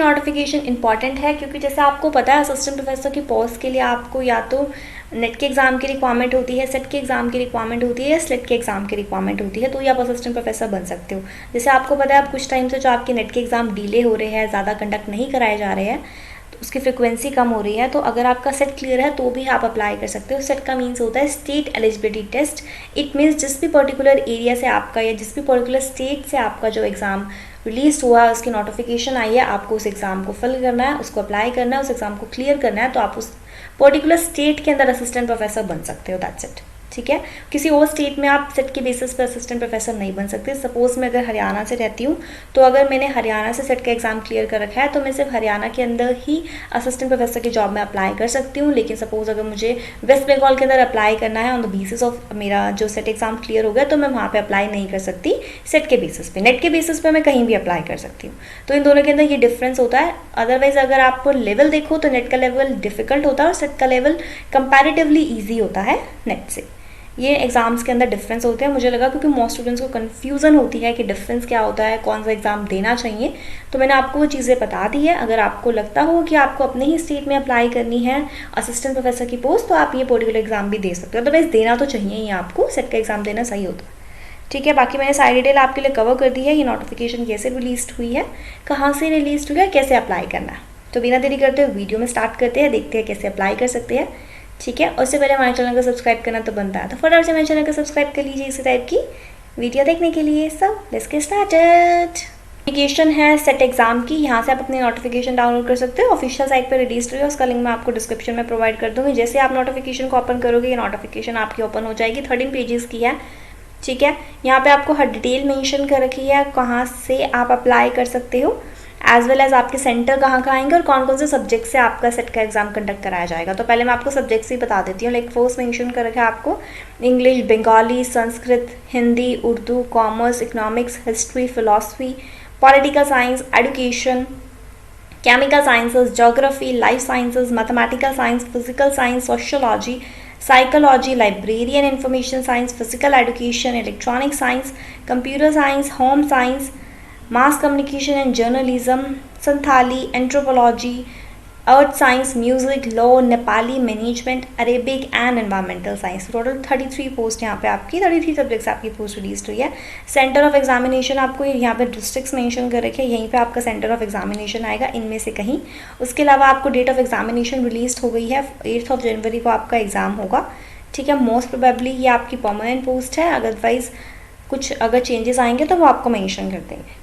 Notification important है क्योंकि जैसे आपको पता है असिस्टेंट प्रोफेसर की पोस्ट के लिए आपको या तो नेट के एग्ज़ाम की रिक्वायरमेंट होती है, सेट के एग्ज़ाम की रिक्वायरमेंट होती है या स्लेट के एग्ज़ाम की रिक्वायरमेंट होती है, तो ये आप असिस्टेंट प्रोफेसर बन सकते हो। जैसे आपको पता है आप कुछ टाइम से जो आपके नेट के एग्ज़ाम डिले हो रहे हैं, ज़्यादा कंडक्ट नहीं कराए जा रहे हैं, तो उसकी फ्रिक्वेंसी कम हो रही है, तो अगर आपका सेट क्लियर है तो भी आप अप्लाई कर सकते हो। सेट का मीन्स होता है state eligibility test. It means जिस भी पर्टिकुलर एरिया से आपका या जिस भी पर्टिकुलर स्टेट से आपका जो एग्ज़ाम रिलीज हुआ है, उसकी नोटिफिकेशन आई है, आपको उस एग्ज़ाम को फिल करना है, उसको अप्लाई करना है, उस एग्ज़ाम को क्लियर करना है, तो आप उस पर्टिकुलर स्टेट के अंदर असिस्टेंट प्रोफेसर बन सकते हो। That's it. ठीक है, किसी और स्टेट में आप सेट के बेसिस पर असिस्टेंट प्रोफेसर नहीं बन सकते। सपोज मैं अगर हरियाणा से रहती हूँ, तो अगर मैंने हरियाणा से सेट का एग्ज़ाम क्लियर कर रखा है तो मैं सिर्फ हरियाणा के अंदर ही असिस्टेंट प्रोफेसर की जॉब में अप्लाई कर सकती हूँ। लेकिन सपोज अगर मुझे वेस्ट बंगाल के अंदर अप्लाई करना है ऑन द बेसिस ऑफ मेरा जो सेट एग्ज़ाम क्लियर हो गया, तो मैं वहाँ पर अप्लाई नहीं कर सकती सेट के बेसिस पे। नेट के बेसिस पे मैं कहीं भी अप्लाई कर सकती हूँ। तो इन दोनों के अंदर ये डिफरेंस होता है। अदरवाइज अगर आप लेवल देखो तो नेट का लेवल डिफिकल्ट होता है और सेट का लेवल कंपैरेटिवली ईजी होता है नेट से। ये एग्ज़ाम्स के अंदर डिफरेंस होते हैं। मुझे लगा क्योंकि मोस्ट स्टूडेंट्स को कन्फ्यूज़न होती है कि डिफरेंस क्या होता है, कौन सा एग्ज़ाम देना चाहिए, तो मैंने आपको वो चीज़ें बता दी है। अगर आपको लगता हो कि आपको अपने ही स्टेट में अप्लाई करनी है असिस्टेंट प्रोफेसर की पोस्ट, तो आप ये पर्टिकुलर एग्ज़ाम भी दे सकते हो। अदरवाइज देना तो चाहिए ही आपको, सेट का एग्ज़ाम देना सही होता है। ठीक है, बाकी मैंने सारी डिटेल आपके लिए कवर कर दी है। ये नोटिफिकेशन कैसे रिलीज हुई है, कहाँ से रिलीज हुई है, कैसे अप्लाई करना है। तो बिना देरी करते हुए वीडियो में स्टार्ट करते हैं, देखते हैं कैसे अप्लाई कर सकते हैं। ठीक है, उससे पहले हमारे चैनल को सब्सक्राइब करना तो बनता है, तो फटाफट से हमारे चैनल को सब्सक्राइब कर लीजिए इसी टाइप की वीडियो देखने के लिए। सब लेट्स गेट स्टार्टेड। नोटिफिकेशन है सेट एग्जाम की, यहाँ से आप अपनी नोटिफिकेशन डाउनलोड कर सकते हो। ऑफिशियल साइट पर रिलीज हुई है, उसका लिंक मैं आपको डिस्क्रिप्शन में प्रोवाइड कर दूँगी। जैसे आप नोटिफिकेशन को ओपन करोगे, ये नोटिफिकेशन आपकी ओपन हो जाएगी। 13 पेजेस की है। ठीक है, यहाँ पे आपको हर डिटेल मेंशन कर रखी है कहाँ से आप अप्लाई कर सकते हो, एज वेल एज आपके सेंटर कहाँ आएंगे और कौन कौन से सब्जेक्ट से आपका सेट का एग्जाम कंडक्ट कराया जाएगा। तो पहले मैं आपको सब्जेक्ट्स ही बता देती हूँ। लाइक फर्स्ट मेंशन कर रखा है आपको English, Bengali, Sanskrit, Hindi, Urdu, commerce, economics, history, philosophy, political science, education, chemical sciences, geography, life sciences, mathematical science, physical science, sociology, psychology, librarian information science, physical education, electronic science, computer science, home science, mass communication and journalism, Santhali, anthropology, earth science, music, law, Nepali, management, Arabic and environmental science. Total 33 post यहाँ पे आपकी 33 subjects आपकी post release हुई है। Centre of examination आपको यहाँ पे districts mention कर रखे हैं, यहीं पे आपका सेंटर ऑफ एग्जामिनेशन आएगा इनमें से कहीं। उसके अलावा आपको डेट ऑफ एग्जामिनेशन रिलीज हो गई है, 8 जनवरी को आपका एग्ज़ाम होगा। ठीक है, मोस्ट प्रोबेबली ये आपकी परमानेंट पोस्ट है, अदरवाइज कुछ अगर चेंजेस आएंगे तो वो आपको मेंशन कर देंगे।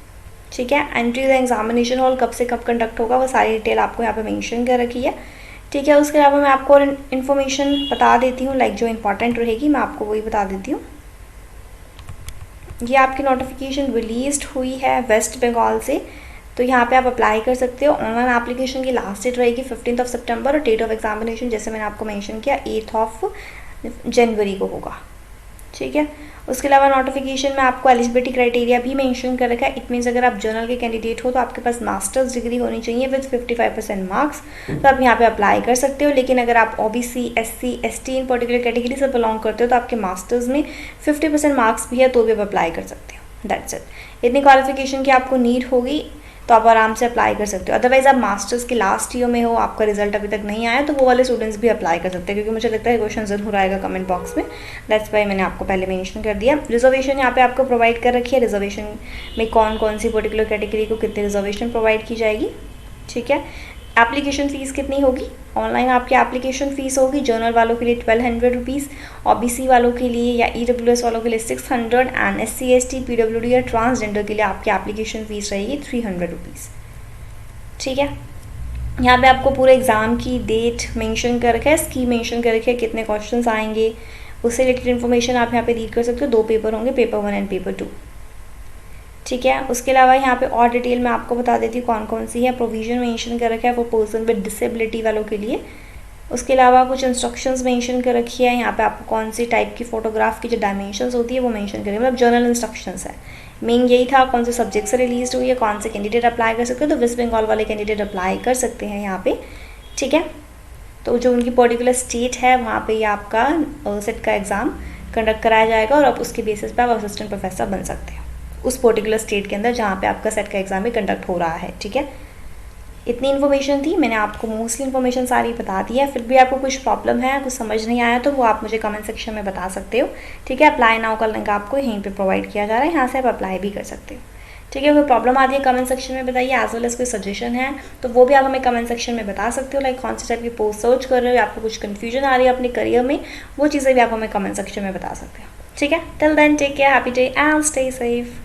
ठीक है, एंट्री द एग्जामिनेशन हॉल कब से कब कंडक्ट होगा वो सारी डिटेल आपको यहाँ पे मेंशन कर रखी है। ठीक है, उसके अलावा मैं आपको और इन्फॉर्मेशन बता देती हूँ, लाइक जो इंपॉर्टेंट रहेगी मैं आपको वही बता देती हूँ। ये आपकी नोटिफिकेशन रिलीज हुई है वेस्ट बंगाल से, तो यहाँ पे आप अप्लाई कर सकते हो। ऑनलाइन एप्लीकेशन की लास्ट डेट रहेगी 15 सितंबर और डेट ऑफ एग्जामिनेशन जैसे मैंने आपको मेंशन किया 8 जनवरी को होगा। ठीक है, उसके अलावा नोटिफिकेशन में आपको एलिजिबिलिटी क्राइटेरिया भी मेंशन कर रखा है। इट मीन्स अगर आप जर्नल के कैंडिडेट हो तो आपके पास मास्टर्स डिग्री होनी चाहिए विद 55% मार्क्स, तो आप यहाँ पे अप्लाई कर सकते हो। लेकिन अगर आप ओबीसी, एससी, एसटी इन पर्टिकुलर कैटेगरी से बिलोंग करते हो तो आपके मास्टर्स में 50% मार्क्स भी है तो भी आप अप्लाई कर सकते हो। That's it. इतनी क्वालिफिकेशन की आपको नीड होगी तो आप आराम से अप्लाई कर सकते हो। अदरवाइज आप मास्टर्स के लास्ट ईयर में हो, आपका रिजल्ट अभी तक नहीं आया, तो वो वाले स्टूडेंट्स भी अप्लाई कर सकते हैं, क्योंकि मुझे लगता है क्वेश्चन जरूर आएगा कमेंट बॉक्स में। दैट्स वाई मैंने आपको पहले मेंशन कर दिया। रिजर्वेशन यहाँ पे आपको प्रोवाइड कर रखी है, रिजर्वेशन में कौन कौन सी पर्टिकुलर कैटेगरी को कितनी रिजर्वेशन प्रोवाइड की जाएगी। ठीक है, एप्लीकेशन फ़ीस कितनी होगी, ऑनलाइन आपकी एप्लीकेशन फ़ीस होगी जर्नल वालों के लिए 1200 रुपीज़, ओबीसी वालों के लिए या ईडब्ल्यूएस वालों के लिए 600 एंड एससी, एसटी, पीडब्ल्यूडी या ट्रांसजेंडर के लिए आपकी एप्लीकेशन फ़ीस रहेगी 300 रुपीज़। ठीक है, यहाँ पे आपको पूरे एग्ज़ाम की डेट मेंशन कर रखा है, स्कीम मेंशन कर रखी है, कितने क्वेश्चंस आएंगे, उससे रिलेटेड इन्फॉर्मेशन आप यहाँ पे रीड कर सकते हो। 2 पेपर होंगे, पेपर 1 एंड पेपर 2। ठीक है, उसके अलावा यहाँ पे और डिटेल मैं आपको बता देती हूँ कौन कौन सी है। प्रोविजन मेंशन कर रखा है वो पर्सन विद डिसेबिलिटी वालों के लिए। उसके अलावा कुछ इंस्ट्रक्शंस मेंशन कर रखी है, यहाँ पे आपको कौन सी टाइप की फोटोग्राफ की जो डायमेंशंस होती है वो मेंशन करें, मतलब जर्नल इंस्ट्रक्शंस है। मेन यही था कौन से सब्जेक्ट से रिलीज हुई है, कौन से कैंडिडेट अप्लाई कर सकते हो, तो वेस्ट बंगाल वाले कैंडिडेट अप्लाई कर सकते हैं यहाँ पे। ठीक है, तो जो उनकी पर्टिकुलर स्टेट है वहाँ पे ये आपका सेट का एग्ज़ाम कंडक्ट कराया जाएगा और आप उसके बेसिस पे आप असिस्टेंट प्रोफेसर बन सकते हो उस पर्टिकुलर स्टेट के अंदर जहाँ पे आपका सेट का एग्ज़ाम भी कंडक्ट हो रहा है। ठीक है, इतनी इन्फॉर्मेशन थी, मैंने आपको मोस्टली इन्फॉर्मेशन सारी बता दी है। फिर भी आपको कुछ प्रॉब्लम है, कुछ समझ नहीं आया, तो वो आप मुझे कमेंट सेक्शन में बता सकते हो। ठीक है, अप्लाई नाउ का लिंक आपको यहीं पे प्रोवाइड किया जा रहा है, यहाँ से आप अप्लाई भी कर सकते हो। ठीक है, कोई प्रॉब्लम आती है कमेंट सेक्शन में बताइए, एज वेल एज कोई सजेशन है तो वो भी आप हमें कमेंट सेक्शन में बता सकते हो। लाइक कौन सी टाइप की पोस्ट सर्च कर रहे हो, आपको कुछ कन्फ्यूजन आ रही है अपने करियर में, वो चीज़ें भी आप हमें कमेंट सेक्शन में बता सकते हो। ठीक है, till then take care, happy day and stay safe.